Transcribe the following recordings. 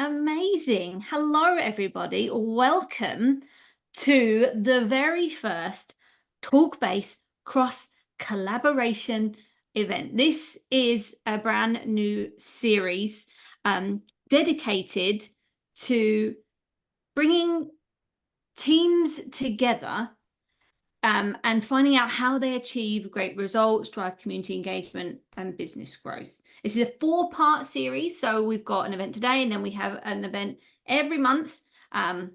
Amazing. Hello, everybody. Welcome to the very first talk-based cross-collaboration event. This is a brand new series dedicated to bringing teams together and finding out how they achieve great results, drive community engagement and business growth. This is a 4-part series. So we've got an event today, and then we have an event every month for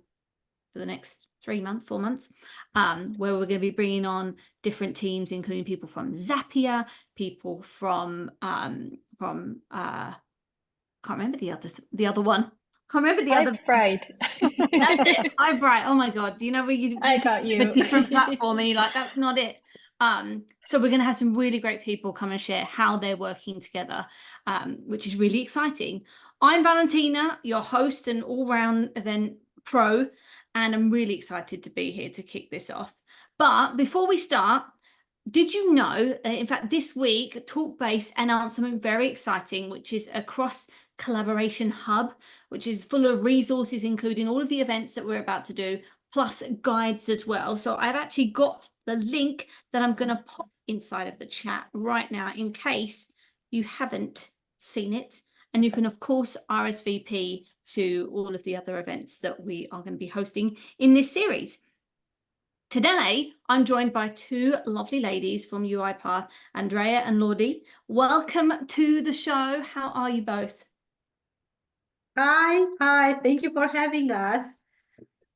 the next 3 months, 4 months, where we're going to be bringing on different teams, including people from Zapier, people from can't remember the other one. Can't remember the other. Right. That's it. Bright. Oh my God. You know, I got you. a different platform and you're like, that's not it. So we're going to have some really great people come and share how they're working together, which is really exciting. I'm Valentina, your host and all-round event pro, and I'm really excited to be here to kick this off. But before we start, did you know, in fact, this week, Talkbase announced something very exciting, which is a cross-collaboration hub, which is full of resources, including all of the events that we're about to do, plus guides as well. So I've actually got the link that I'm going to pop inside of the chat right now in case you haven't seen it. And you can, of course, RSVP to all of the other events that we are going to be hosting in this series. Today, I'm joined by 2 lovely ladies from UiPath, Andreea and Lordi. Welcome to the show. How are you both? Hi. Thank you for having us.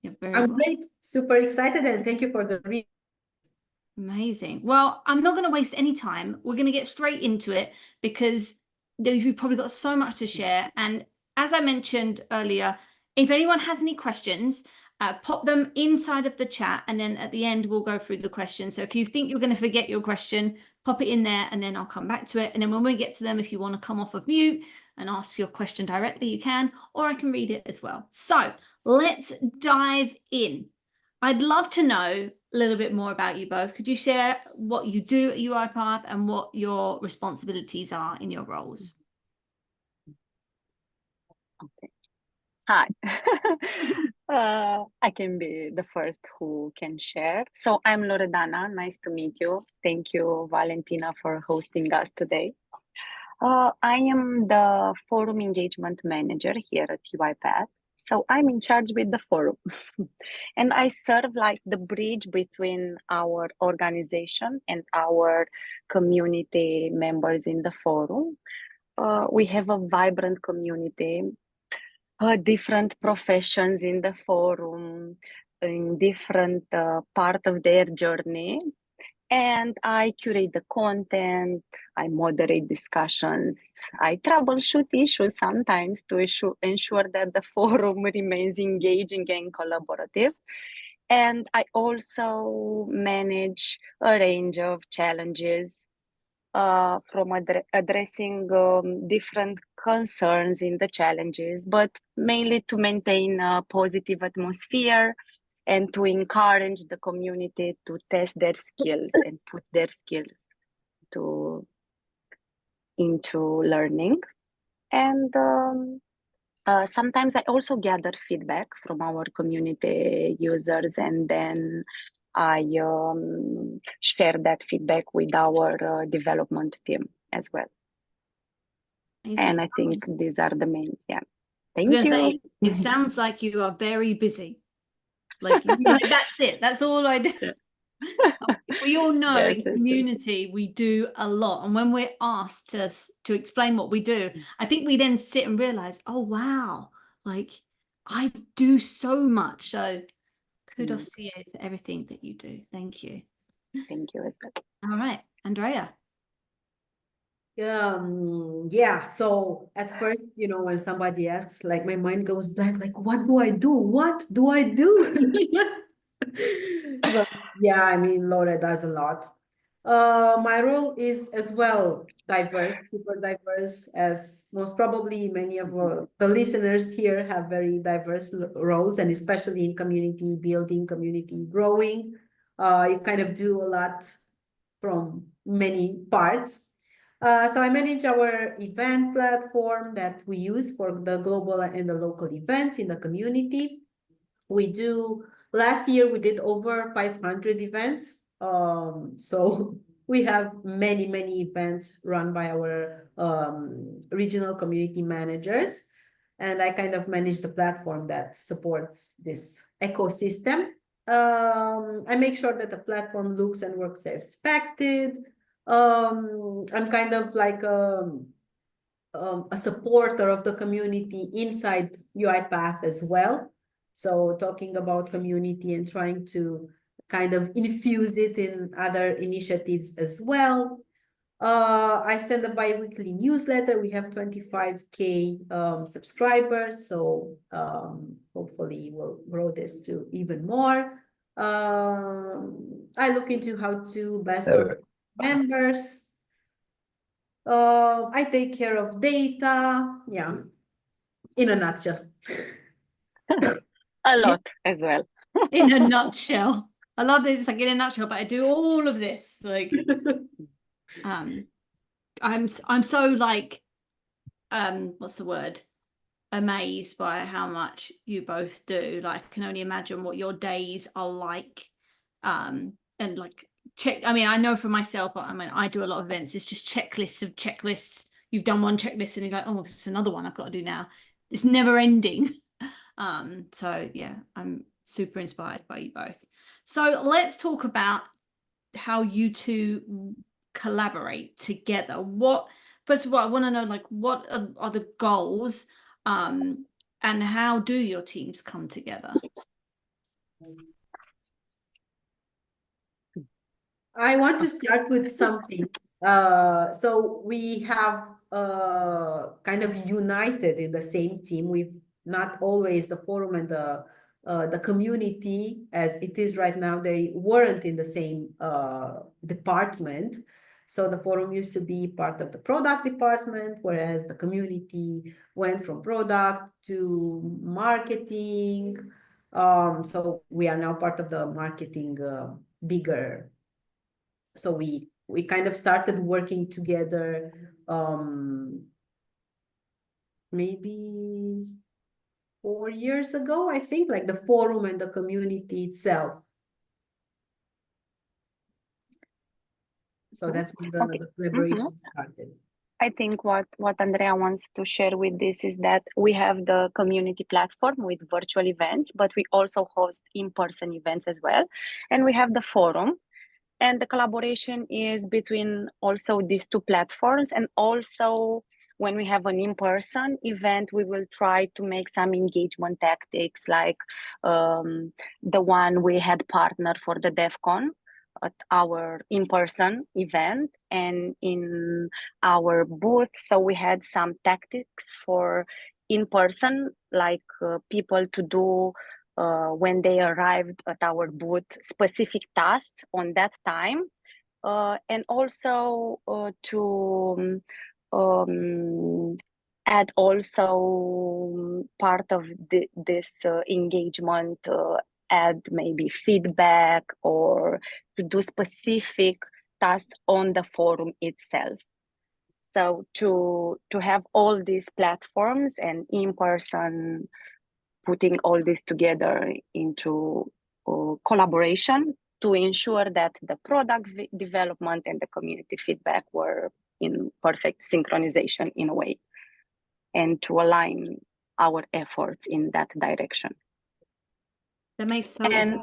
I'm great, super excited, and thank you for the read. Amazing. Well, I'm not going to waste any time. We're going to get straight into it because you've probably got so much to share. And as I mentioned earlier, if anyone has any questions, pop them inside of the chat, and then at the end we'll go through the questions. So if you think you're going to forget your question, pop it in there and then I'll come back to it. And then when we get to them, if you want to come off of mute and ask your question directly, you can, or I can read it as well. So let's dive in. I'd love to know a little bit more about you both. Could you share what you do at UiPath and what your responsibilities are in your roles? Okay. Hi. I can be the first who can share. So I'm Loredana. Nice to meet you. Thank you, Valentina, for hosting us today. I am the Forum Engagement Manager here at UiPath. So I'm in charge with the forum. And I serve like the bridge between our organization and our community members in the forum. We have a vibrant community, different professions in the forum, in different part of their journey. And I curate the content, I moderate discussions, I troubleshoot issues sometimes to ensure that the forum remains engaging and collaborative. And I also manage a range of challenges from addressing different concerns in the challenges, but mainly to maintain a positive atmosphere and to encourage the community to test their skills and put their skills into learning. And sometimes I also gather feedback from our community users, and then I share that feedback with our development team as well. Amazing. And I think these are the main, Thank you. It sounds like you are very busy. Like, that's it. That's all I do. We all know in community we do a lot, and when we're asked to explain what we do, I think we then sit and realize, oh wow, like I do so much. So kudos to you for everything that you do. Thank you. Thank you as well. All right, Andreea. So at first, when somebody asks, like my mind goes blank, like, what do I do? What do I do? But yeah, I mean, Laura does a lot. My role is as well diverse, super diverse, as most probably many of the listeners here have very diverse roles, and especially in community building, community growing. You kind of do a lot from many parts. So I manage our event platform that we use for the global and the local events in the community. Last year we did over 500 events. So we have many events run by our regional community managers. And I kind of manage the platform that supports this ecosystem. I make sure that the platform looks and works as expected. I'm kind of like a supporter of the community inside UiPath as well. So talking about community and trying to kind of infuse it in other initiatives as well. I send a bi-weekly newsletter. We have 25K subscribers, so hopefully we'll grow this to even more. I look into how to best serve members. I take care of data. Yeah, in a nutshell. A lot as well. In a nutshell. I love this, like in a nutshell, but I do all of this. Like, I'm so like, what's the word? Amazed by how much you both do. Like, I can only imagine what your days are like. And like I mean, I know for myself, I mean, I do a lot of events. It's just checklists of checklists. You've done one checklist and you're like, oh, it's another one I've got to do now. It's never ending. So yeah, I'm super inspired by you both. So let's talk about how you two collaborate together. First of all, I want to know, like, what are the goals, and how do your teams come together? I want to start with something. So we have kind of united in the same team. We've not always the forum and the community as it is right now. They weren't in the same department. So the forum used to be part of the product department, whereas the community went from product to marketing. So we are now part of the marketing bigger. So we kind of started working together maybe 4 years ago, I think, like the forum and the community itself. So that's when the collaboration started. I think what Andreea wants to share with this is that we have the community platform with virtual events, but we also host in-person events as well. And we have the forum. And the collaboration is between also these two platforms. And also when we have an in-person event, we will try to make some engagement tactics like the one we had partnered for the DEF CON at our in-person event and in our booth. So we had some tactics for in-person, like people to do when they arrived at our booth, specific tasks on that time, and also to add also part of this engagement, add maybe feedback or to do specific tasks on the forum itself. So to have all these platforms and in-person, putting all this together into collaboration to ensure that the product development and the community feedback were in perfect synchronization in a way, and to align our efforts in that direction. That makes sense.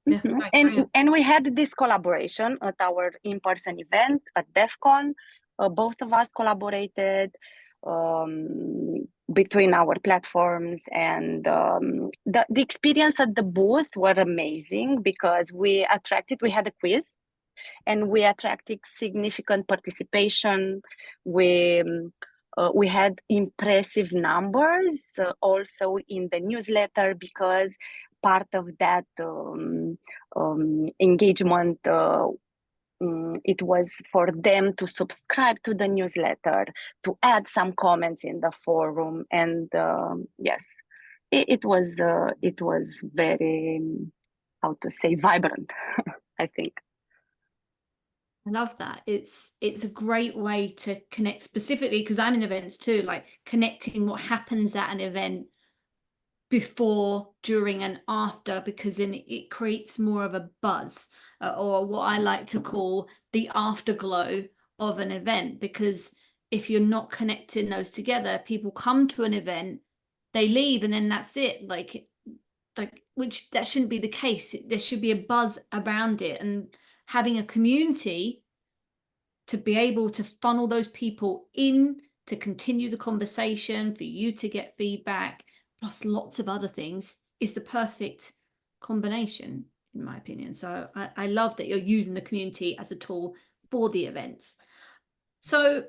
And we had this collaboration at our in-person event at DEF CON. Both of us collaborated between our platforms, and the experience at the booth were amazing because we had a quiz and we attracted significant participation. We had impressive numbers also in the newsletter, because part of that engagement, it was for them to subscribe to the newsletter, to add some comments in the forum, and yes, it was very, how to say, vibrant, I think. I love that. It's a great way to connect, specifically because I'm in events too, like connecting what happens at an event before, during, and after, because then it creates more of a buzz, or what I like to call the afterglow of an event. Because if you're not connecting those together, people come to an event, they leave, and then that's it. Like which that shouldn't be the case. There should be a buzz around it, and having a community to be able to funnel those people in to continue the conversation, for you to get feedback, plus lots of other things, is the perfect combination, in my opinion. So I love that you're using the community as a tool for the events. So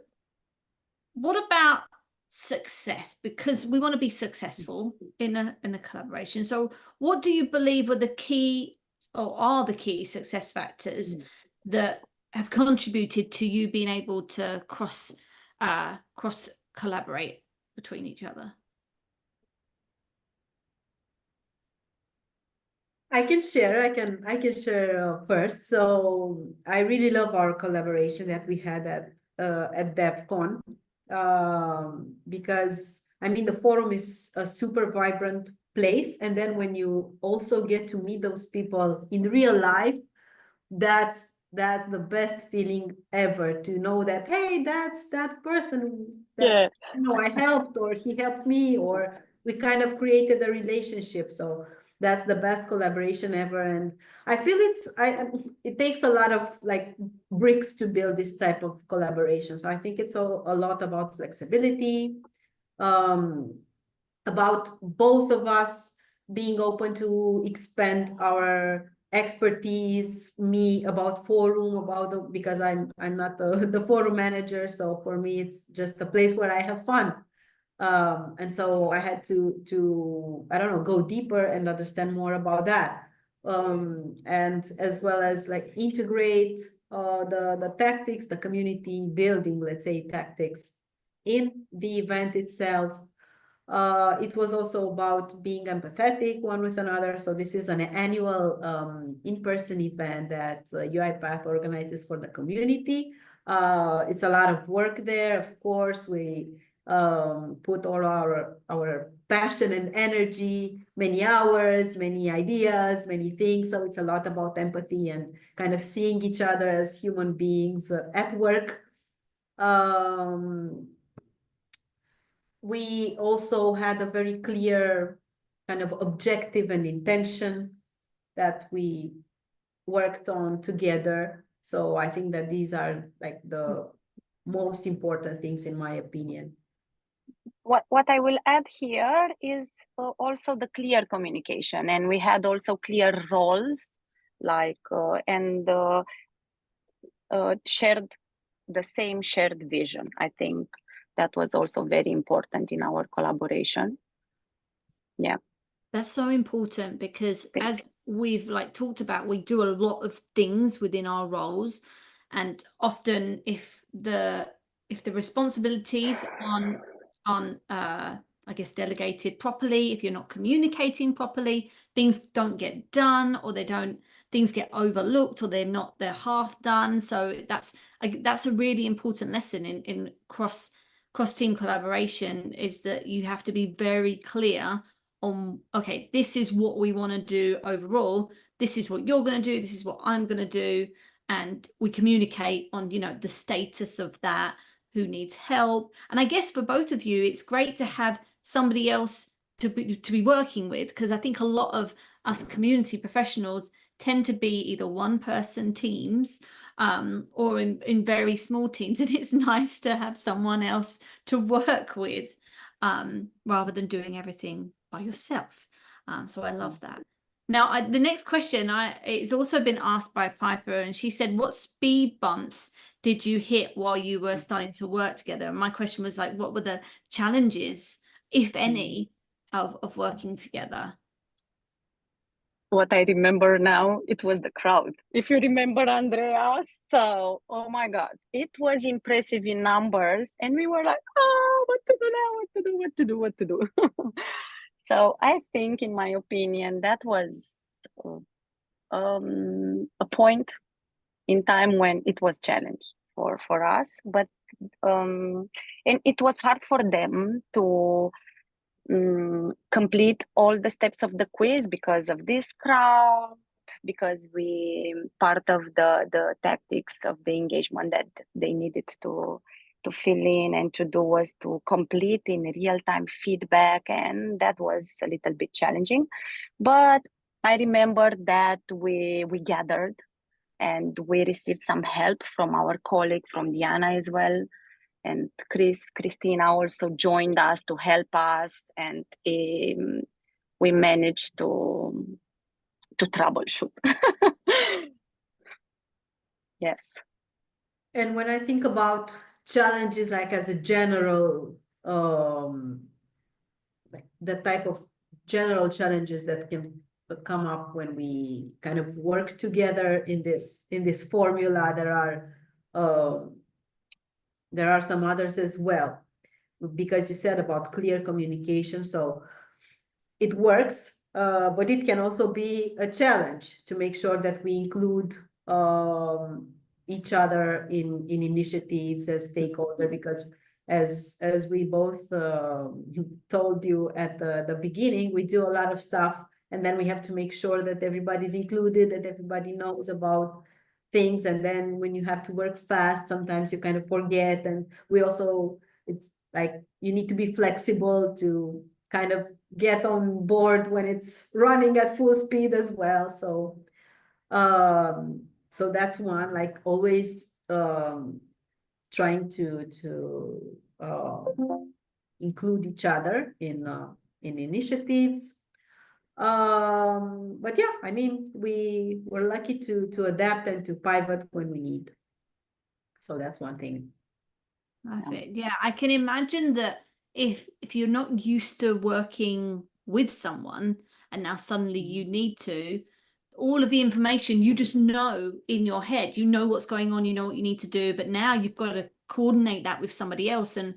what about success? Because we want to be successful in a collaboration. So what do you believe are the key, or are the key success factors that have contributed to you being able to cross collaborate between each other? I can share. I can share first. So I really love our collaboration that we had at DevCon, because I mean the forum is a super vibrant place, and then when you also get to meet those people in real life, that's the best feeling ever, to know that, hey, that's that person that Yeah. I helped, or he helped me, or we kind of created a relationship. So that's the best collaboration ever. And I feel it takes a lot of like bricks to build this type of collaboration. So I think it's a lot about flexibility, um, about both of us being open to expand our expertise, me about forum, because I'm not the forum manager. So for me, it's just a place where I have fun. And so I had to I don't know, go deeper and understand more about that. And as well as like integrate the tactics, the community building, let's say, tactics in the event itself. It was also about being empathetic one with another. So this is an annual in-person event that UiPath organizes for the community. It's a lot of work there. Of course, we put all our passion and energy, many hours, many ideas, many things. So it's a lot about empathy and kind of seeing each other as human beings at work. We also had a very clear kind of objective and intention that we worked on together. So I think that these are like the most important things, in my opinion. What I will add here is also the clear communication, and we had also clear roles, like and shared the same shared vision. I think that was also very important in our collaboration. Yeah, That's so important, because as we've like talked about, we do a lot of things within our roles, and often if the responsibilities aren't I guess delegated properly, if you're not communicating properly, things don't get done, or things get overlooked, or they're half done. So that's a really important lesson in cross team collaboration, is that you have to be very clear on, okay, this is what we want to do overall, this is what you're going to do, this is what I'm going to do, and we communicate on the status of that, who needs help. And I guess for both of you, it's great to have somebody else to be working with, because I think a lot of us community professionals tend to be either one person teams, or in very small teams, and it's nice to have someone else to work with, rather than doing everything by yourself. So I love that. Now, the next question, it's also been asked by Piper, and she said, what speed bumps did you hit while you were starting to work together? And my question was like, what were the challenges, if any, of working together? what I remember now, it was the crowd. If you remember, Andreea, so oh my God, it was impressive in numbers, and we were like, oh, what to do now? What to do? So I think, in my opinion, that was a point in time when it was challenge for us, but and it was hard for them to complete all the steps of the quiz because of this crowd, because we part of the tactics of the engagement that they needed to fill in and to do was to complete in real-time feedback, and that was a little bit challenging. But I remember that we gathered and we received some help from our colleague, from Diana as well, and Christina also joined us to help us, and we managed to troubleshoot. Yes. And when I think about challenges, like as a general, like the type of general challenges that can come up when we kind of work together in this formula, there are some others as well, because you said about clear communication. So it works, but it can also be a challenge to make sure that we include each other in initiatives as stakeholder, because as we both told you at the beginning, we do a lot of stuff, and then we have to make sure that everybody's included, that everybody knows about things. And then when you have to work fast, sometimes you kind of forget. And we also, it's like you need to be flexible to kind of get on board when it's running at full speed as well. So so that's one, like always trying to include each other in initiatives. But yeah, I mean, we're lucky to adapt and to pivot when we need. So that's one thing. Perfect. Yeah, I can imagine that if you're not used to working with someone and now suddenly you need to, all of the information you just know in your head, you know what's going on, you know what you need to do, but now you've got to coordinate that with somebody else, and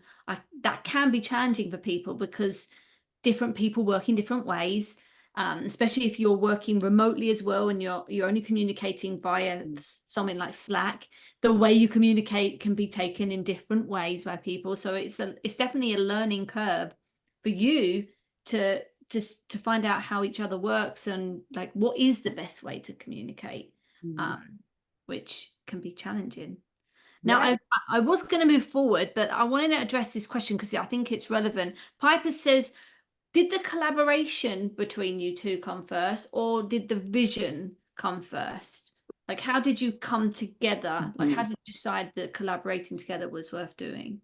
that can be challenging for people because different people work in different ways. Especially if you're working remotely as well and you're only communicating via something like Slack, the way you communicate can be taken in different ways by people. So it's definitely a learning curve for you to find out how each other works and like what is the best way to communicate, which can be challenging. Now, Yeah. I was going to move forward, but I wanted to address this question because I think it's relevant. Piper says, did the collaboration between you two come first, or did the vision come first? Like, how did you come together? Like, how did you decide that collaborating together was worth doing?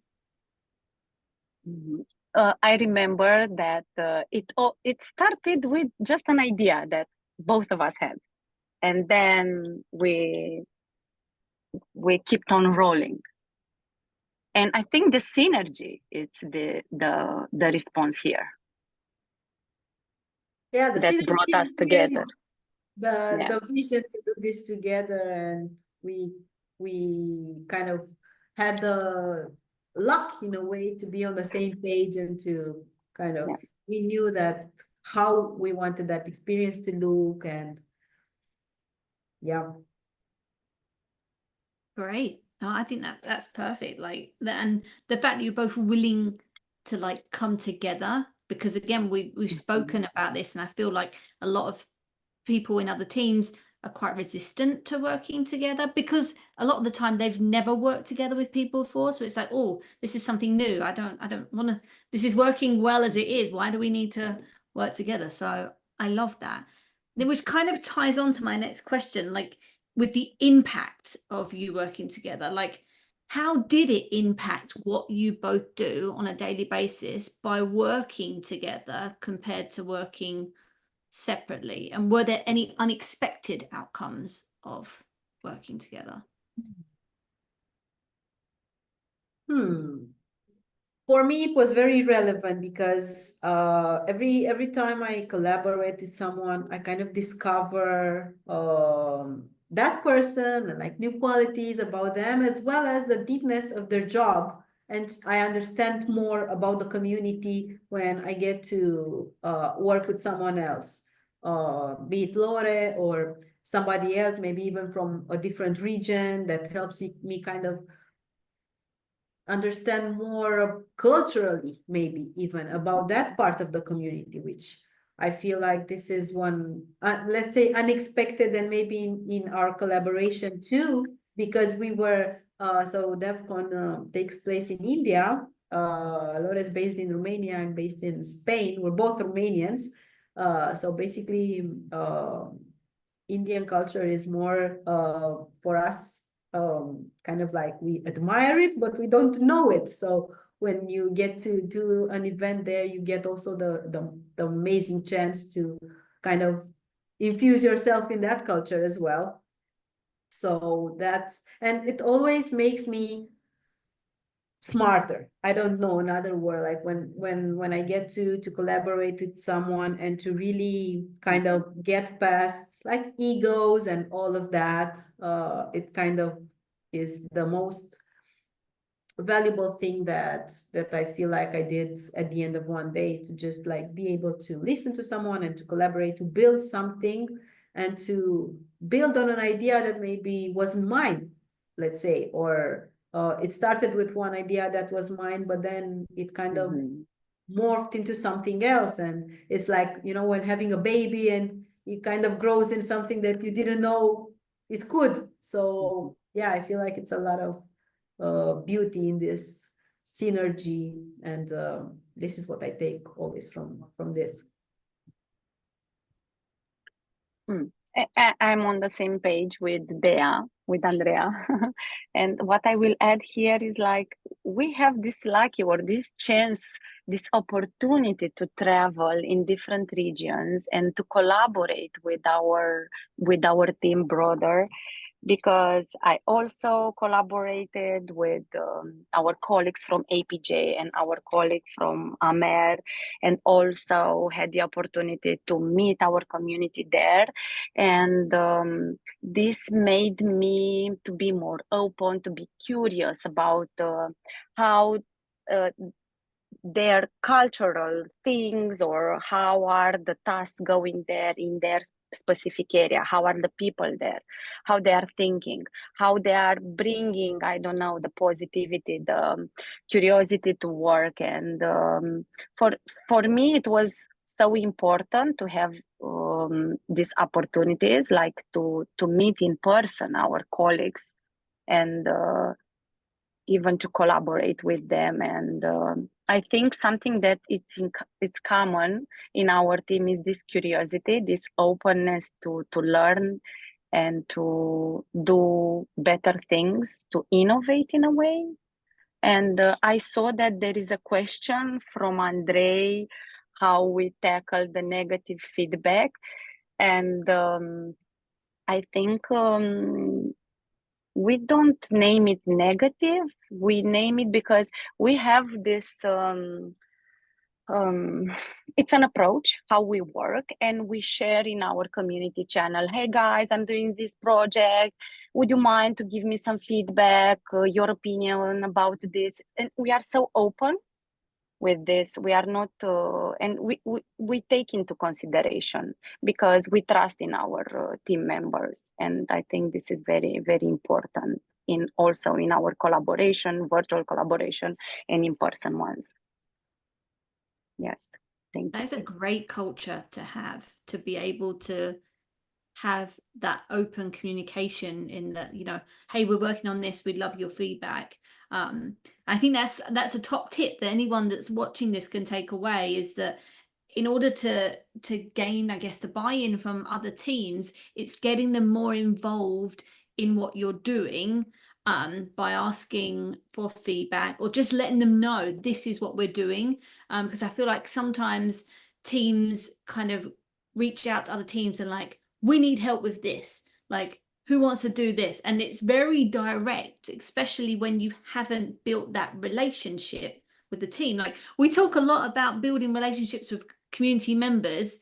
I remember that it started with just an idea that both of us had, and then we kept on rolling. And I think the synergy is the response here. Yeah, the that brought us together. The vision to do this together, and we kind of had the luck in a way to be on the same page and to kind of we knew that how we wanted that experience to look, and Great. No, I think that's perfect. Like that, and the fact that you're both willing to like come together, because again, we've spoken about this, and I feel like a lot of people in other teams are quite resistant to working together because a lot of the time they've never worked together with people before. So it's like, oh, this is something new. I don't want to, this is working well as it is. Why do we need to work together? So I love that. Which kind of ties on to my next question, like with the impact of you working together, like how did it impact what you both do on a daily basis by working together compared to working separately? And were there any unexpected outcomes of working together? For me, it was very relevant because every time I collaborate with someone, I kind of discover that person and like new qualities about them, as well as the deepness of their job. And I understand more about the community when I get to work with someone else, be it Lore or somebody else, maybe even from a different region, that helps me kind of understand more culturally, maybe even about that part of the community, which I feel like this is one, let's say, unexpected, and maybe in our collaboration too, because we were, so DevCon takes place in India. Laura is based in Romania, I'm based in Spain. We're both Romanians. So basically, Indian culture is more for us, kind of like we admire it, but we don't know it. So when you get to do an event there, you get also the amazing chance to kind of infuse yourself in that culture as well. So and it always makes me smarter. I don't know another word, like when I get to collaborate with someone and to really kind of get past like egos and all of that, it kind of is the most valuable thing that I feel like I did at the end of one day, to just like be able to listen to someone and to collaborate, to build something, and to build on an idea that maybe wasn't mine, let's say, or it started with one idea that was mine, but then it kind of morphed into something else. And it's like, you know, when having a baby and it kind of grows in something that you didn't know it could. So yeah, I feel like it's a lot of beauty in this synergy, and this is what I take always from this. I'm on the same page with Andreea. And what I will add here is like, we have this lucky or this chance, this opportunity to travel in different regions and to collaborate with our team brother, because I also collaborated with our colleagues from APJ and our colleague from AMER, and also had the opportunity to meet our community there. And this made me to be more open, to be curious about how their cultural things, or how are the tasks going there in their specific area, how are the people there, how they are thinking, how they are bringing, I don't know, the positivity, the curiosity to work. And for me it was so important to have these opportunities, like to meet in person our colleagues, and even to collaborate with them. And I think something that it's common in our team is this curiosity, this openness to learn and to do better things, to innovate in a way. And I saw that there is a question from Andrei, how we tackle the negative feedback. And I think we don't name it negative. We name it because we have this it's an approach how we work, and we share in our community channel, hey guys, I'm doing this project, would you mind to give me some feedback, your opinion about this? And we are so open with this. We are not and we take into consideration, because we trust in our team members. And I think this is very, very important in also in our collaboration, virtual collaboration, and in-person ones. Yes, thank you. That is a great culture to have, to be able to have that open communication in that, you know, hey, we're working on this, we'd love your feedback. I think that's a top tip that anyone that's watching this can take away, is that in order to gain, I guess, the buy-in from other teams, it's getting them more involved in what you're doing, by asking for feedback, or just letting them know this is what we're doing. Because I feel like sometimes teams kind of reach out to other teams and like, we need help with this, like, who wants to do this? And it's very direct, especially when you haven't built that relationship with the team. Like, we talk a lot about building relationships with community members,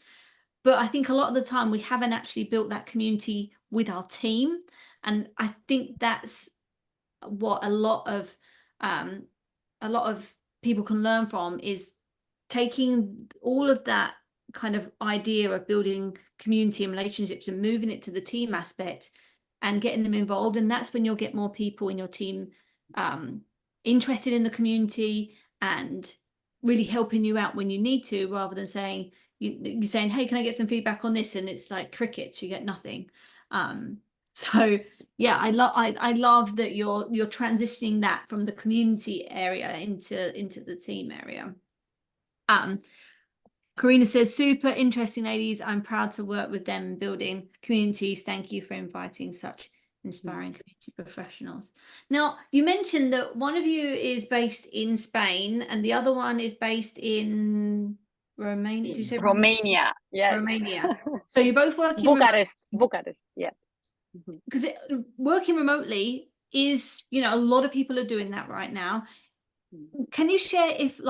but I think a lot of the time we haven't actually built that community with our team. And I think that's what a lot of people can learn from, is taking all of that kind of idea of building community and relationships and moving it to the team aspect and getting them involved. And that's when you'll get more people in your team interested in the community and really helping you out when you need to, rather than saying, you're saying, hey, can I get some feedback on this? And it's like crickets, you get nothing. So yeah, I love that you're transitioning that from the community area into the team area. Karina says, super interesting, ladies. I'm proud to work with them building communities. Thank you for inviting such inspiring community professionals. Now, you mentioned that one of you is based in Spain and the other one is based in Romania. Did you say Romania? Yes. Romania. So you're both working Bucharest, yeah. Because working remotely is, you know, a lot of people are doing that right now. Can you share if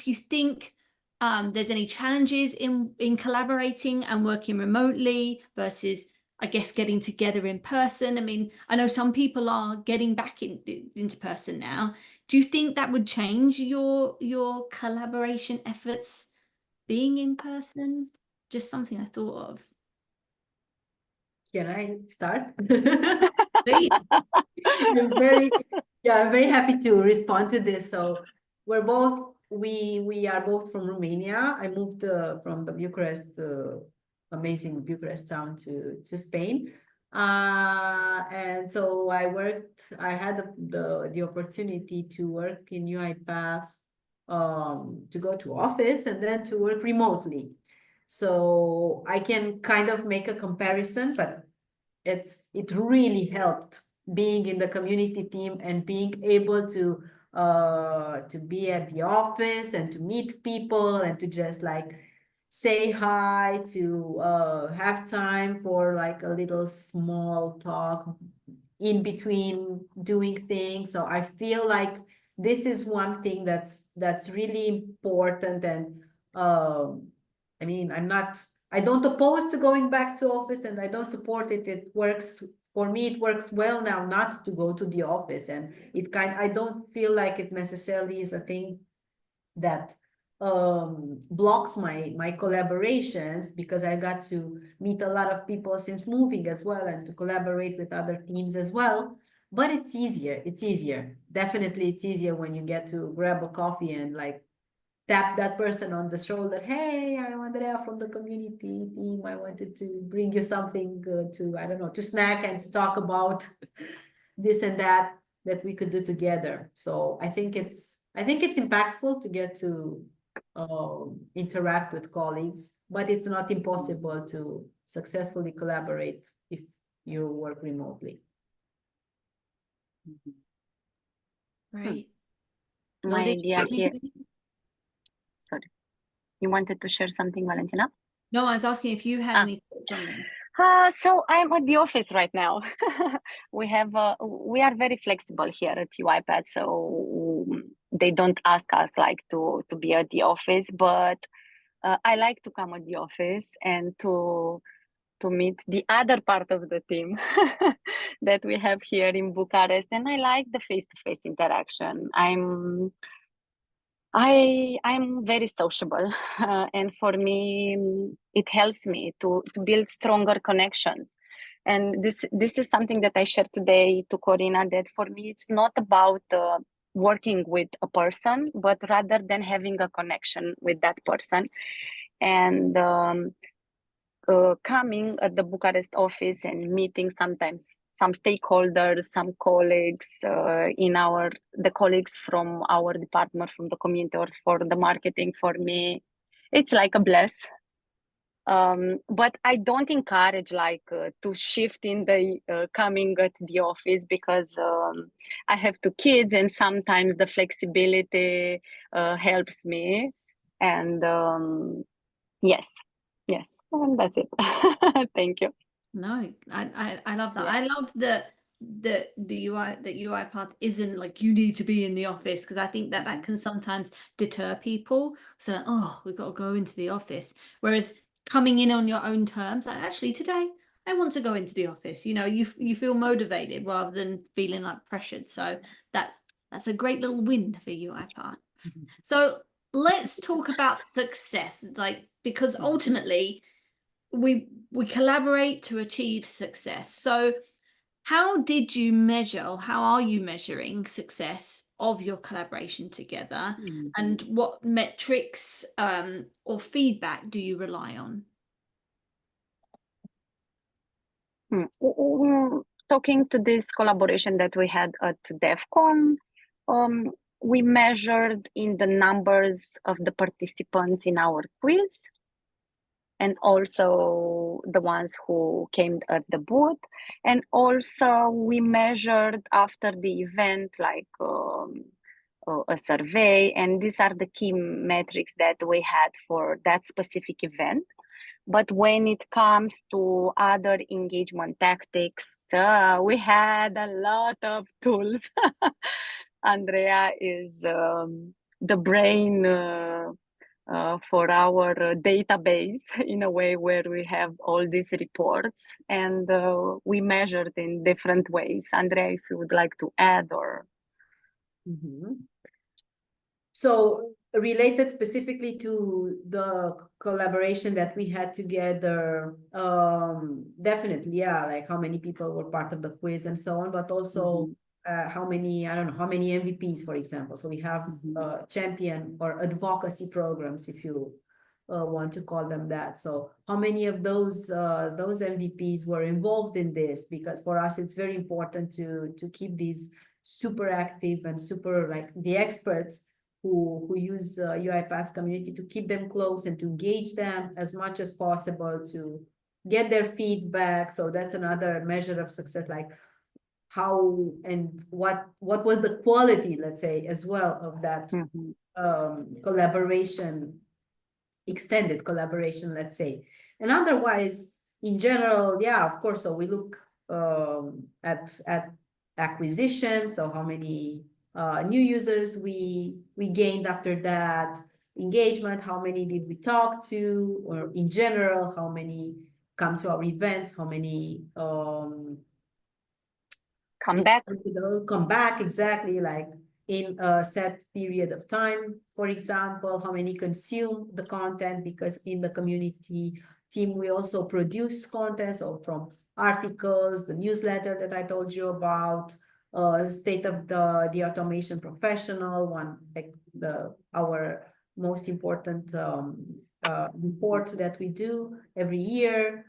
you think there's any challenges in collaborating and working remotely versus, I guess, getting together in person? I mean, I know some people are getting back into person now. Do you think that would change your collaboration efforts being in person? Just something I thought of. Can I start? Please. I'm very happy to respond to this. So we are both from Romania. I moved from the Bucharest, amazing Bucharest town to Spain. And so I had the opportunity to work in UiPath, to go to office and then to work remotely. So I can kind of make a comparison, but it really helped being in the community team and being able to be at the office and to meet people and to just like say hi, to have time for like a little small talk in between doing things. So I feel like this is one thing that's really important. And I mean, I don't oppose to going back to office and I don't support it. It works for me. It works well now not to go to the office, and I don't feel like it necessarily is a thing that blocks my collaborations, because I got to meet a lot of people since moving as well and to collaborate with other teams as well. But it's easier. Definitely it's easier when you get to grab a coffee and like tap that person on the shoulder. Hey, I'm Andreea from the community team. I wanted to bring you something to snack and to talk about this and that we could do together. So I think it's impactful to get to interact with colleagues, but it's not impossible to successfully collaborate if you work remotely. Right. My idea here. Sorry. You wanted to share something, Valentina? No, I was asking if you had any thoughts on them. So I'm at the office right now. We are very flexible here at UiPath, so they don't ask us like to be at the office, but I like to come at the office and to meet the other part of the team that we have here in Bucharest, and I like the face-to-face interaction. I'm very sociable, and for me, it helps me to build stronger connections. And this is something that I shared today to Corina, that for me, it's not about working with a person, but rather than having a connection with that person. And coming at the Bucharest office and meeting sometimes some stakeholders, some colleagues the colleagues from our department, from the community or for the marketing, for me, it's like a bless. But I don't encourage to shift in the coming at the office, because I have 2 kids and sometimes the flexibility helps me. And yes, and that's it. Thank you. No, I love that. Yeah. I love that the UiPath isn't like you need to be in the office, because I think that can sometimes deter people. So, oh, we've got to go into the office. Whereas coming in on your own terms, like, actually today I want to go into the office. You know, you feel motivated rather than feeling like pressured. So that's a great little win for UiPath. So let's talk about success, like, because ultimately we collaborate to achieve success. So how did you measure, or how are you measuring success of your collaboration together? And what metrics or feedback do you rely on? Talking to this collaboration that we had at DevCon, we measured in the numbers of the participants in our quiz, and also the ones who came at the booth. And also we measured after the event, like a survey, and these are the key metrics that we had for that specific event. But when it comes to other engagement tactics, we had a lot of tools. Andreea is the brain for our database, in a way where we have all these reports, and we measured in different ways. Andreea, if you would like to add, or... So related specifically to the collaboration that we had together, definitely, yeah, like how many people were part of the quiz and so on, but also how many, I don't know, how many MVPs, for example. So we have champion or advocacy programs, if you want to call them that. So how many of those MVPs were involved in this? Because for us, it's very important to keep these super active and super, like, the experts who use UiPath community, to keep them close and to engage them as much as possible, to get their feedback. So that's another measure of success, like how and what was the quality, let's say, as well, of that collaboration, extended collaboration, let's say. And otherwise, in general, yeah, of course, so we look at acquisition, so how many new users we gained after that, engagement, how many did we talk to, or in general, how many come to our events, how many come back, exactly, like in a set period of time. For example, how many consume the content, because in the community team we also produce content, so from articles, the newsletter that I told you about, state of the automation professional one, like our most important report that we do every year.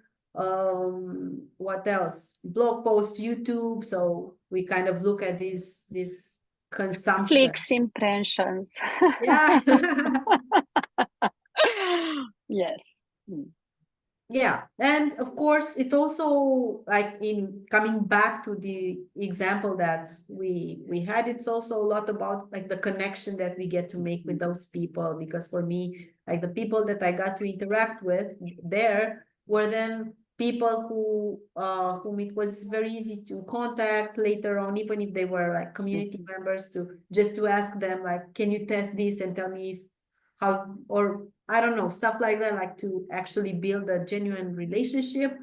What else? Blog posts, YouTube. So we kind of look at this consumption. Clicks, impressions. Yeah. Yes. Yeah, and of course, it also, like, in coming back to the example that we had, it's also a lot about, like, the connection that we get to make with those people. Because for me, like, the people that I got to interact with there were then people whom it was very easy to contact later on, even if they were like community members, to just to ask them, like, can you test this and tell me if how, or I don't know, stuff like that, like to actually build a genuine relationship,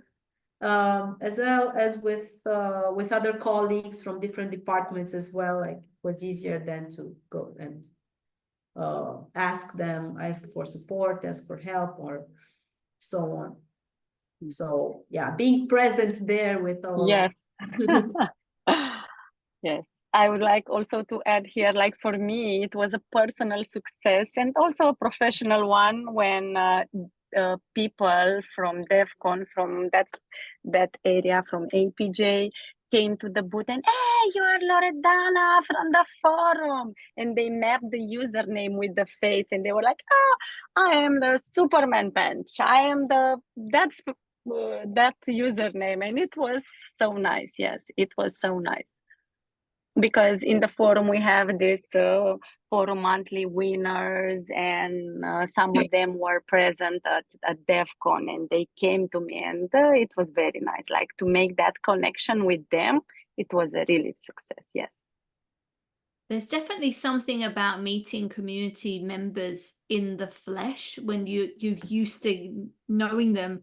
as well as with other colleagues from different departments as well. Like, it was easier than to go and ask for support, ask for help, or so on. So yeah, being present there with all. Yes. Yes. I would like also to add here, like, for me, it was a personal success and also a professional one when people from DevCon, from that area, from APJ, came to the booth and, hey, you are Loredana from the forum. And they mapped the username with the face, and they were like, oh, I am the Superman Bench. I am that's that username. And it was so nice. Yes, it was so nice. Because in the forum we have this forum monthly winners, and some of them were present at DevCon, and they came to me, and it was very nice, like, to make that connection with them. It was a really success. Yes, there's definitely something about meeting community members in the flesh when you're used to knowing them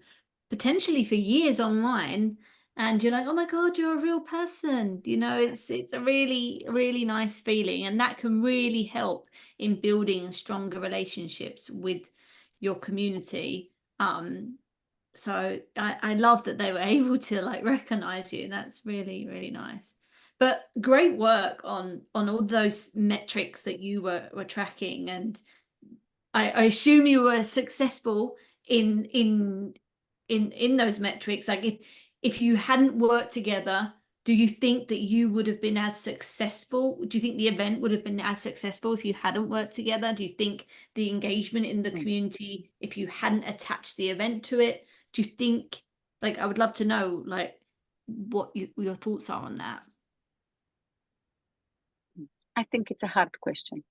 potentially for years online, and you're like, oh my God, you're a real person. You know, it's a really, really nice feeling. And that can really help in building stronger relationships with your community. So I love that they were able to like recognize you. That's really, really nice. But great work on all those metrics that you were tracking. And I assume you were successful in those metrics. Like if you hadn't worked together, do you think that you would have been as successful? Do you think the event would have been as successful if you hadn't worked together? Do you think the engagement in the community, if you hadn't attached the event to it, do you think, like, I would love to know, like, what your thoughts are on that? I think it's a hard question.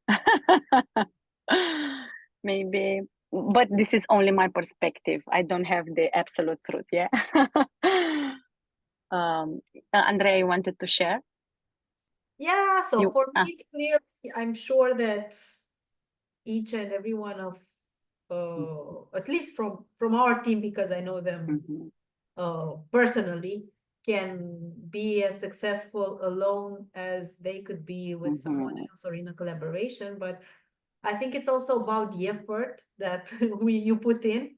Maybe, but this is only my perspective. I don't have the absolute truth. Yeah. Andrea, you wanted to share? Yeah, so for me, ah, it's clear. I'm sure that each and every one of, at least from our team, because I know them personally, can be as successful alone as they could be with someone else or in a collaboration. But I think it's also about the effort that you put in.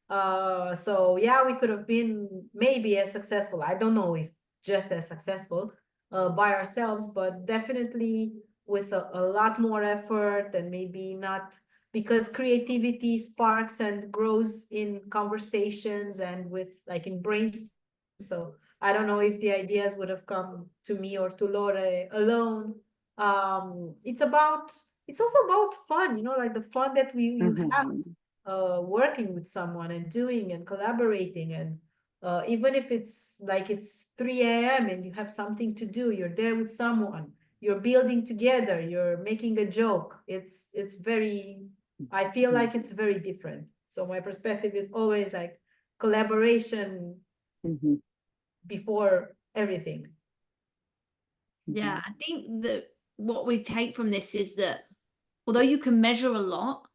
So yeah, we could have been maybe as successful. I don't know if just as successful by ourselves, but definitely with a lot more effort, and maybe not, because creativity sparks and grows in conversations and with like in brainstorming. So I don't know if the ideas would have come to me or to Lore alone. It's also about fun, you know, like the fun that you have working with someone and doing and collaborating. And even if it's like it's 3 a.m. and you have something to do, you're there with someone, you're building together, you're making a joke. It's very, I feel like it's very different. So my perspective is always like collaboration before everything. Yeah, I think that what we take from this is that although you can measure a lot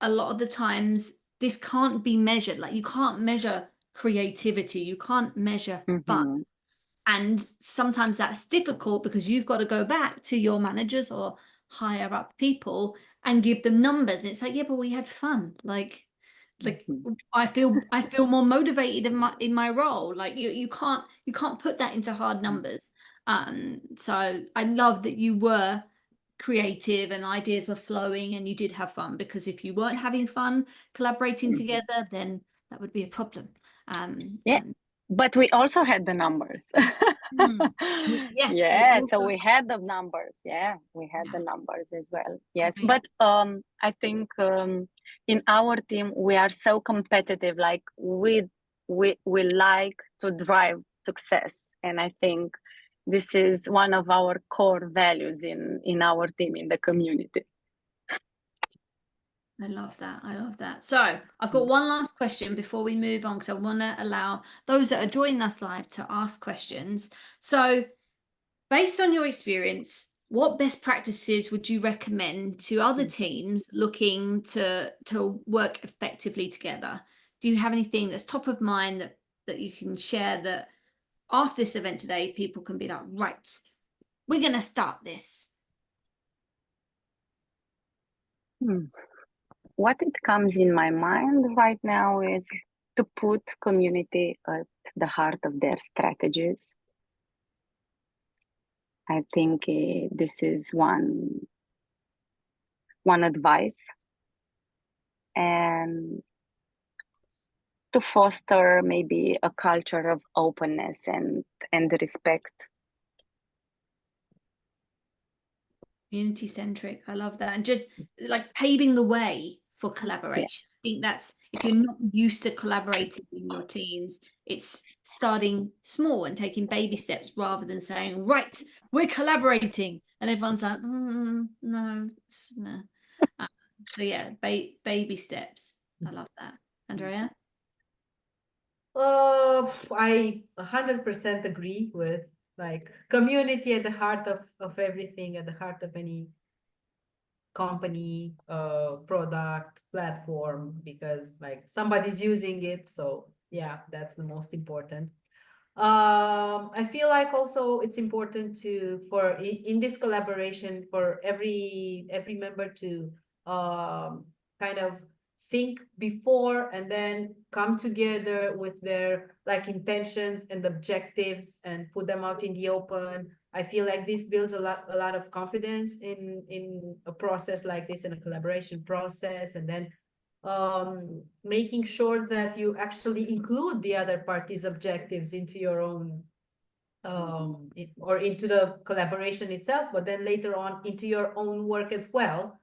of the times this can't be measured. Like you can't measure creativity, you can't measure fun. And sometimes that's difficult because you've got to go back to your managers or higher up people and give them numbers. And it's like, yeah, but we had fun. Like I feel more motivated in my role. Like you can't put that into hard numbers. So I love that you were creative and ideas were flowing and you did have fun, because if you weren't having fun collaborating together, then that would be a problem. Yeah, but we also had the numbers. Yes, Yeah, so also, we had the numbers. Yeah, we had the numbers as well. Yes, okay. but I think in our team we are so competitive. Like we like to drive success, and I think this is one of our core values in our team, in the community. I love that. I love that. So I've got one last question before we move on, because I want to allow those that are joining us live to ask questions. So based on your experience, what best practices would you recommend to other teams looking to work effectively together? Do you have anything that's top of mind that you can share, that after this event today, people can be like, right, we're going to start this? What it comes in my mind right now is to put community at the heart of their strategies. I think this is one advice, and to foster maybe a culture of openness and respect. Community centric. I love that. And just like paving the way for collaboration. I think that's, if you're not used to collaborating in your teams, it's starting small and taking baby steps rather than saying, right, we're collaborating. And everyone's like, no. So yeah, baby steps. I love that. Andrea? I 100% agree with like community at the heart of everything, at the heart of any company, product, platform, because like somebody's using it. So yeah, that's the most important. I feel like also it's important to in this collaboration for every member to kind of think before and then come together with their like intentions and objectives and put them out in the open. I feel like this builds a lot of confidence in a process like this, in a collaboration process, and then making sure that you actually include the other party's objectives into your own or into the collaboration itself, but then later on into your own work as well.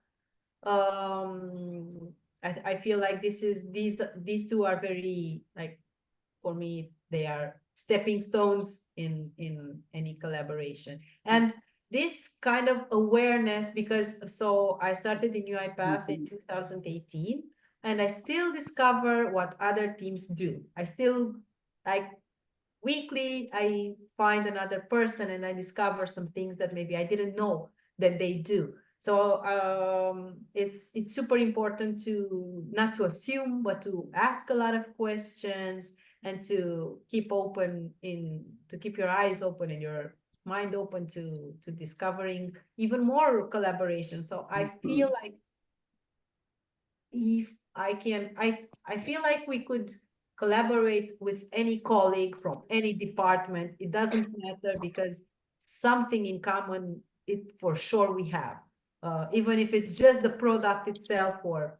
I feel like these two are very, like, for me, they are stepping stones in any collaboration. And this kind of awareness, because so I started in UiPath in 2018, and I still discover what other teams do. I still, like, weekly, I find another person and I discover some things that maybe I didn't know that they do. So it's super important to not to assume, but to ask a lot of questions and to keep your eyes open and your mind open to discovering even more collaboration. So I feel like if I feel like we could collaborate with any colleague from any department. It doesn't matter, because something in common, it for sure we have. Even if it's just the product itself or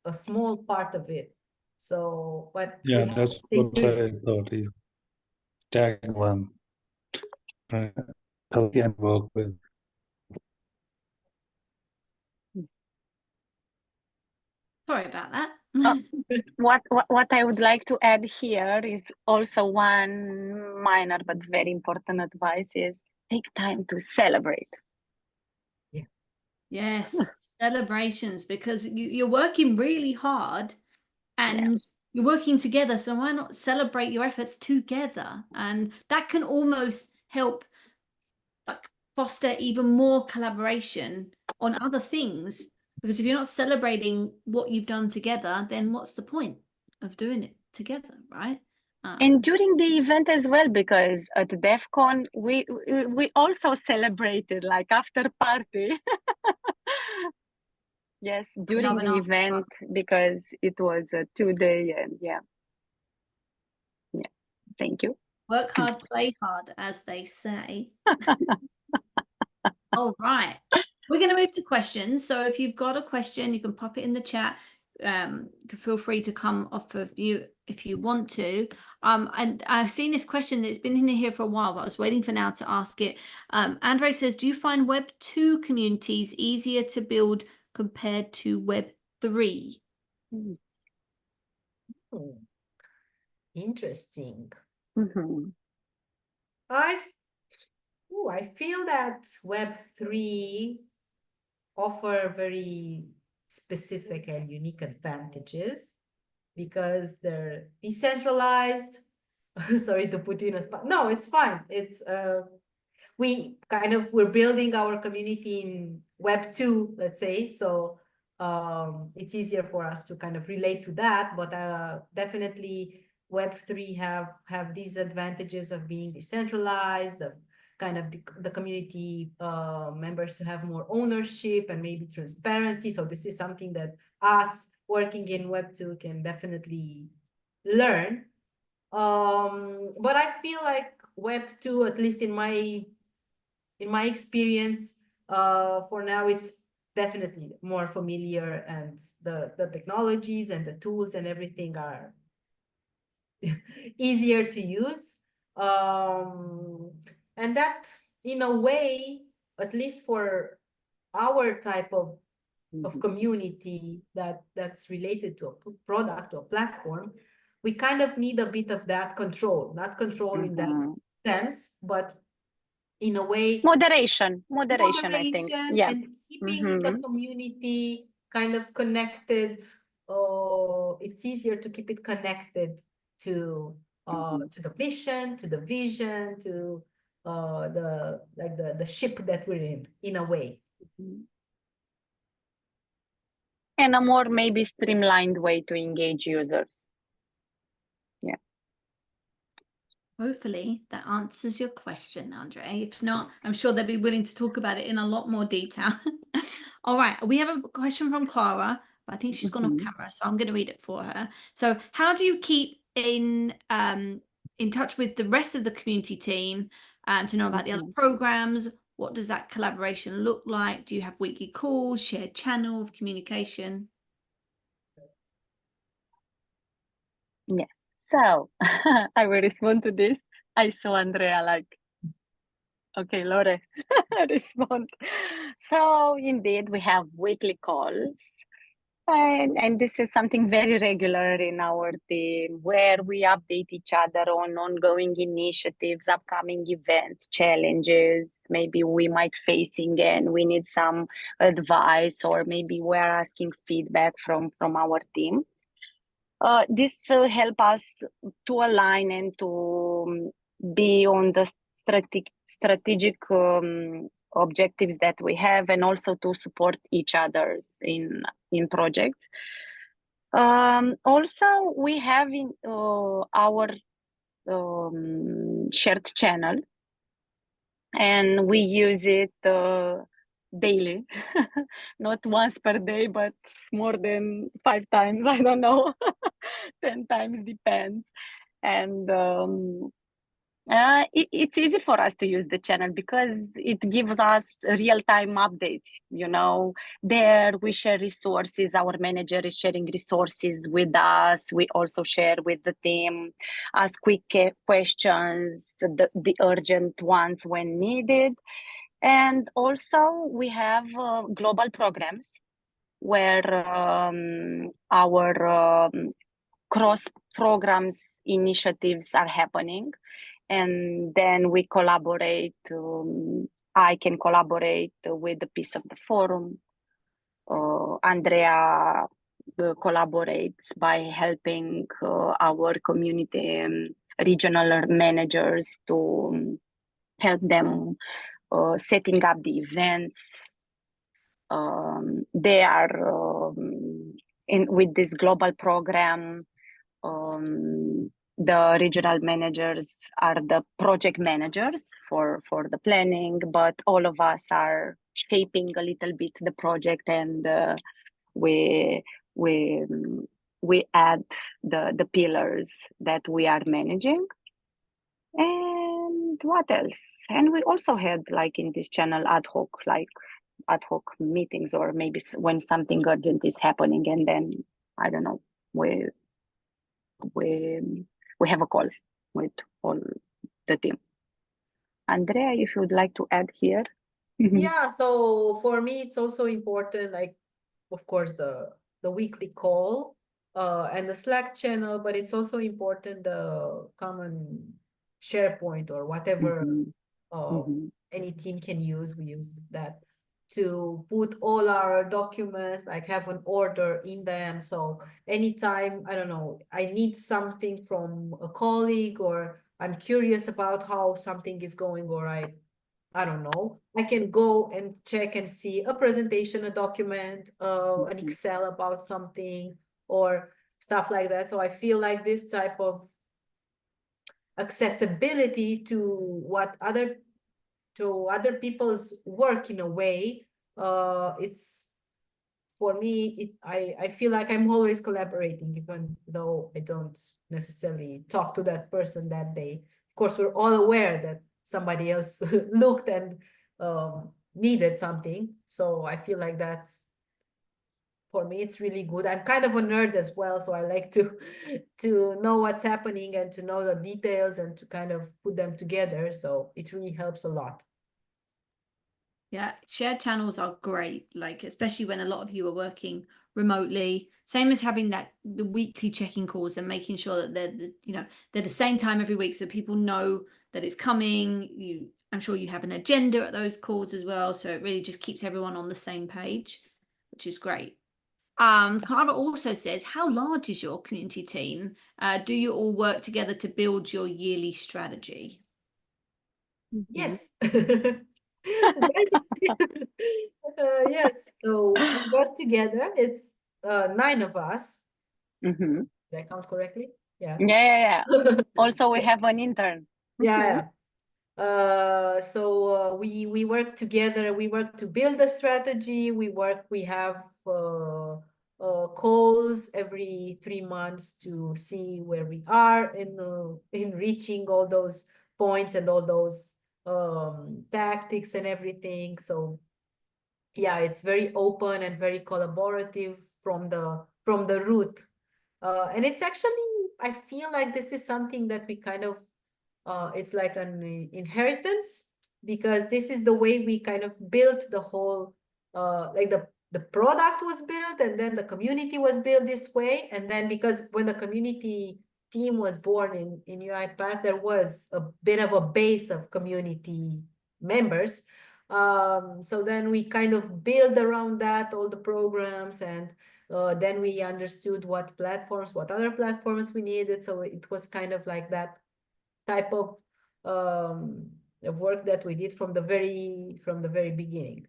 a small part of it. So, but Yeah, we have that's to stay what I thought. You tag one, healthy and work with. Sorry about that. What I would like to add here is also one minor but very important advice is take time to celebrate. Yes, celebrations, because you're working really hard and you're working together. So why not celebrate your efforts together? And that can almost help, like, foster even more collaboration on other things. Because if you're not celebrating what you've done together, then what's the point of doing it together, right? And during the event as well, because at DEF CON, we also celebrated, like, after party. Yes, during the event, because it was a 2-day, and yeah. Thank you. Work hard, play hard, as they say. All right. We're going to move to questions. So if you've got a question, you can pop it in the chat. Feel free to come off of you if you want to. And I've seen this question that's been in here for a while, but I was waiting for now to ask it. Andreea says, do you find Web 2 communities easier to build compared to Web 3? Interesting. Mm-hmm. I feel that Web 3 offer very specific and unique advantages because they're decentralized. Sorry to put you in a spot. No, it's fine. It's we're building our community in Web 2, let's say. So it's easier for us to kind of relate to that, but definitely Web 3 have these advantages of being decentralized, of kind of the community members to have more ownership and maybe transparency. So this is something that us working in Web 2 can definitely learn. But I feel like Web 2, at least in my experience, for now, it's definitely more familiar, and the technologies and the tools and everything are easier to use. And that, in a way, at least for our type of community that's related to a product or platform, we kind of need a bit of that control, not control in that sense, but in a way, moderation, I think. Yeah. And keeping the community kind of connected. It's easier to keep it connected to the mission, to the vision, to the ship that we're in a way. And a more maybe streamlined way to engage users. Yeah. Hopefully that answers your question, Andrea. If not, I'm sure they'll be willing to talk about it in a lot more detail. All right, we have a question from Clara, but I think she's gone off camera, so I'm going to read it for her. So, how do you keep in touch with the rest of the community team to know about the other programs? What does that collaboration look like? Do you have weekly calls, shared channel of communication? Yes. So I will respond to this. I saw Andrea like, okay, Lore, respond. So indeed, we have weekly calls. And this is something very regular in our team where we update each other on ongoing initiatives, upcoming events, challenges, maybe we might facing and we need some advice, or maybe we're asking feedback from our team. This help us to align and to be on the strategic objectives that we have, and also to support each others in projects. Also, we have in our shared channel, and we use it daily, not once per day, but more than 5 times. I don't know, 10 times, depends. And it's easy for us to use the channel because it gives us real-time updates. You know, there we share resources. Our manager is sharing resources with us. We also share with the team, ask quick questions, the urgent ones when needed. And also we have global programs where our cross programs initiatives are happening. And then we collaborate. I can collaborate with the piece of the forum. Andrea collaborates by helping our community regional managers to help them setting up the events. They are with this global program. The regional managers are the project managers for the planning, but all of us are shaping a little bit the project, and we add the pillars that we are managing. And what else? And we also had, like in this channel, ad hoc meetings, or maybe when something urgent is happening, and then I don't know, we have a call with all the team. Andrea, if you would like to add here. Yeah, so for me, it's also important, like, of course, the weekly call and the Slack channel, but it's also important the common SharePoint or whatever any team can use. We use that to put all our documents, like have an order in them. So anytime, I don't know, I need something from a colleague, or I'm curious about how something is going, or I don't know, I can go and check and see a presentation, a document, an Excel about something, or stuff like that. So I feel like this type of accessibility to other people's work, in a way, it's, for me, I feel like I'm always collaborating, even though I don't necessarily talk to that person that day. Of course, we're all aware that somebody else looked and needed something. So I feel like for me, it's really good. I'm kind of a nerd as well, so I like to know what's happening and to know the details and to kind of put them together. So it really helps a lot. Yeah, shared channels are great, like especially when a lot of you are working remotely. Same as having the weekly check-in calls and making sure that they're the same time every week, so people know that it's coming. I'm sure you have an agenda at those calls as well, so it really just keeps everyone on the same page, which is great. Clara also says, how large is your community team? Do you all work together to build your yearly strategy? Yes. Yes, so we work together. It's 9 of us. Did I count correctly? Yeah. Yeah. Also, we have an intern. Yeah. So we work together. We work to build a strategy. We have calls every 3 months to see where we are in reaching all those points and all those tactics and everything. So yeah, it's very open and very collaborative from the root. And it's actually, I feel like this is something that we kind of it's like an inheritance, because this is the way we kind of built the whole like the product was built, and then the community was built this way. And then because when the community team was born in UiPath, there was a bit of a base of community members. So then we kind of build around that all the programs, and then we understood what other platforms we needed. So it was kind of like that type of work that we did from the very beginning.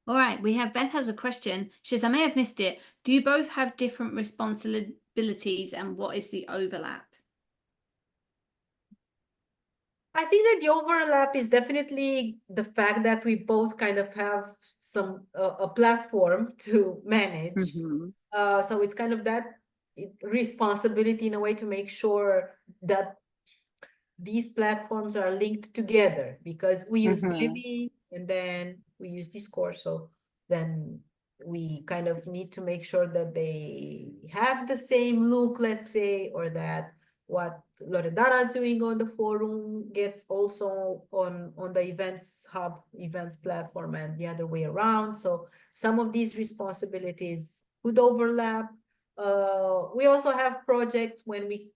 All right, we have Beth has a question. She says, I may have missed it. Do you both have different responsibilities, and what is the overlap? I think that the overlap is definitely the fact that we both kind of have some a platform to manage. So it's kind of that responsibility in a way to make sure that these platforms are linked together, because we use Maybe and then we use Discord. So then we kind of need to make sure that they have the same look, let's say, or that what Loredana is doing on the forum gets also on the events platform, and the other way around. So some of these responsibilities could overlap. We also have projects when we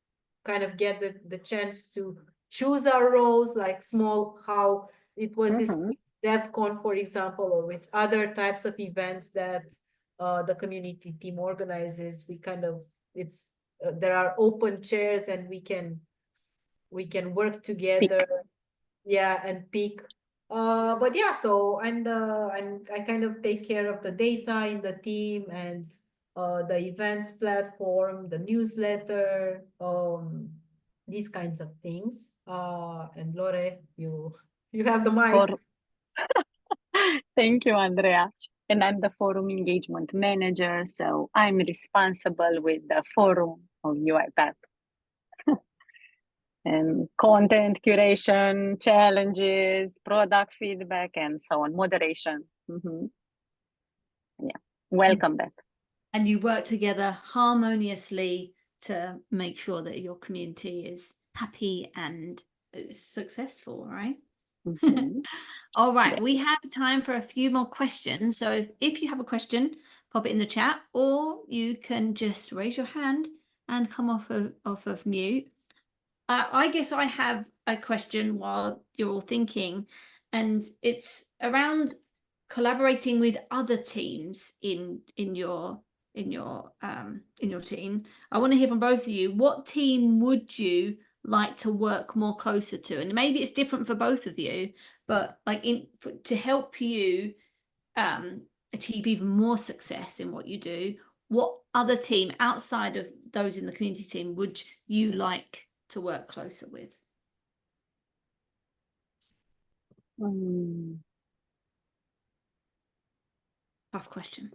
kind of get the chance to choose our roles, like how it was this DevCon, for example, or with other types of events that the community team organizes. We kind of, there are open chairs, and we can work together. Yeah, and pick. But yeah, so I kind of take care of the data in the team, and the events platform, the newsletter, these kinds of things. And Lore, you have the mic. Thank you, Andreea. And I'm the forum engagement manager, so I'm responsible with the forum of UiPath. And content curation, challenges, product feedback, and so on, moderation. Yeah, welcome, Beth. And you work together harmoniously to make sure that your community is happy and successful, right? All right, Yeah. we have time for a few more questions. So if you have a question, pop it in the chat, or you can just raise your hand and come off of mute. I guess I have a question while you're all thinking, and it's around collaborating with other teams in your team. I want to hear from both of you. What team would you like to work more closer to? And maybe it's different for both of you, but like to help you achieve even more success in what you do, what other team outside of those in the community team would you like to work closer with? Tough question.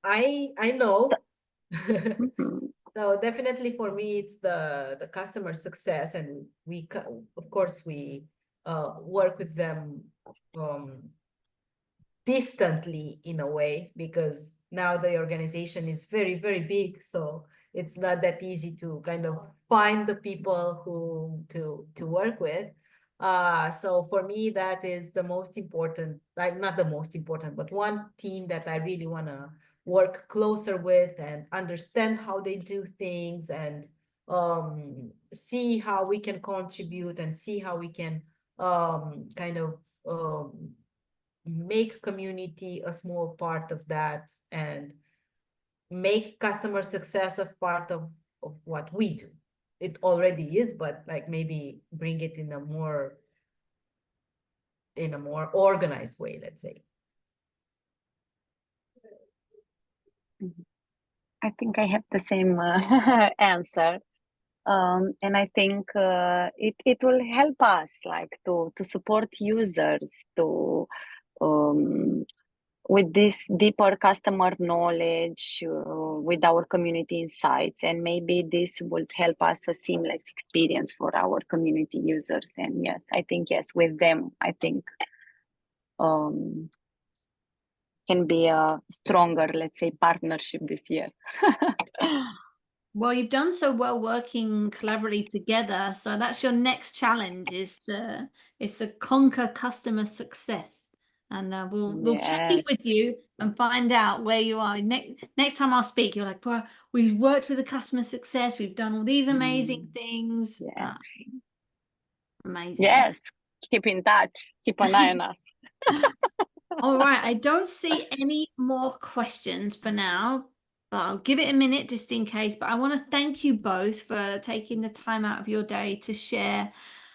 I know. So definitely for me, it's the customer success, and of course we work with them distantly in a way, because now the organization is very, very big. So it's not that easy to kind of find the people who to work with. So for me, that is the most important, like not the most important, but one team that I really want to work closer with and understand how they do things, and see how we can contribute, and see how we can kind of make community a small part of that, and make customer success a part of what we do. It already is, but like maybe bring it in a more organized way, let's say. I think I have the same answer. And I think it will help us like to support users to with this deeper customer knowledge, with our community insights, and maybe this will help us a seamless experience for our community users. And yes, I think yes, with them, I think can be a stronger, let's say, partnership this year. Well, you've done so well working collaboratively together. So that's your next challenge is to conquer customer success. And we'll check in Yes. with you and find out where you are. Next time I'll speak, you're like, well, we've worked with the customer success. We've done all these amazing things. Yes. Amazing. Yes. Keep in touch. Keep an eye on us. All right. I don't see any more questions for now. I'll give it a minute just in case, but I want to thank you both for taking the time out of your day to share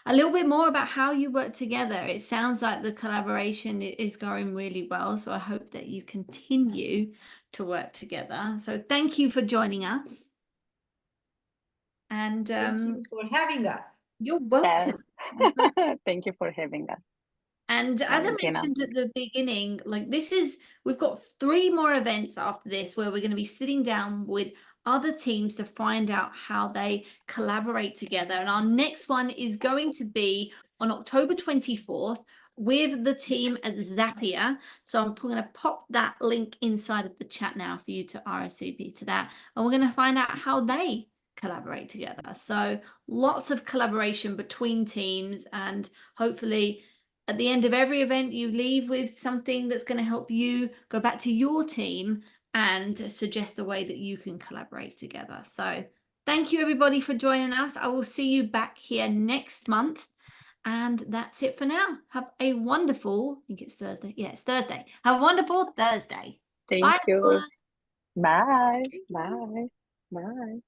a little bit more about how you work together. It sounds like the collaboration is going really well, so I hope that you continue to work together. So thank you for joining us. And Thank you for having us. you're welcome. Yes. Thank you for having us. And as I Valentina. mentioned at the beginning, like we've got 3 more events after this where we're going to be sitting down with other teams to find out how they collaborate together. And our next one is going to be on October 24th with the team at Zapier. So I'm going to pop that link inside of the chat now for you to RSVP to that. And we're going to find out how they collaborate together. So lots of collaboration between teams, and hopefully at the end of every event, you leave with something that's going to help you go back to your team and suggest a way that you can collaborate together. So thank you, everybody, for joining us. I will see you back here next month. And that's it for now. Have a wonderful, I think it's Thursday. Yeah, it's Thursday. Have a wonderful Thursday. Thank Bye, you. everyone. Bye. Thank you. Bye. Bye.